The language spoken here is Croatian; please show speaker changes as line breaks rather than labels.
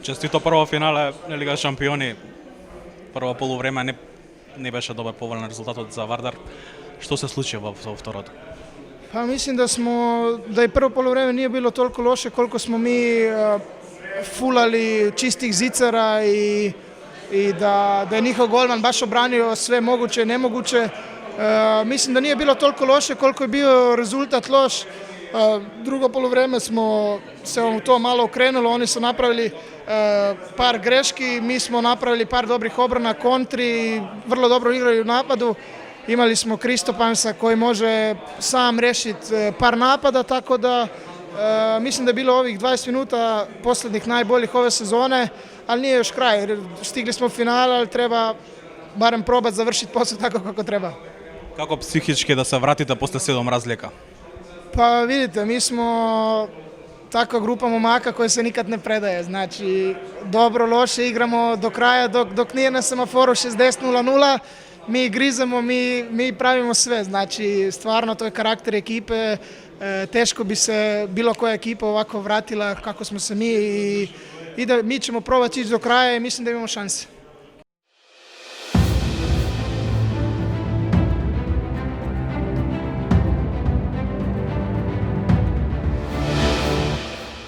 Честито прво финале на Лига шампиони. Прво полувреме не беше добар поволен резултатот за Вардар. Што се случи во второто?
Pa mislim da i prvo poluvreme nije bilo toliko loše koliko smo mi fulali čistih zicara i da je njihov golman baš obranio sve moguće i nemoguće. Mislim da nije bilo toliko loše koliko je bio rezultat loš. Drugo poluvreme smo se u to malo okrenulo, oni su napravili par greški, mi smo napravili par dobrih obrana kontri, vrlo dobro igraju u napadu. Imali smo Kristopansa koji može sam rešiti par napada, tako da mislim da je bilo ovih 20 minuta posljednjih najboljih ove sezone, ali nije još kraj. Stigli smo u finale, ali treba barem probati završiti posao tako kako treba.
Како психички да се вратите после 7 разлика?
Pa vidite, mi smo takva grupa momaka koja se nikad ne predaje. Znači, dobro, loše igramo do kraja, dok nije na semaforu 60-0-0, mi grizemo, mi pravimo sve. Znači, stvarno to je karakter ekipe, teško bi se bilo koja ekipa ovako vratila kako smo se mi i da mi ćemo probati ići do kraja i mislim da imamo šanse.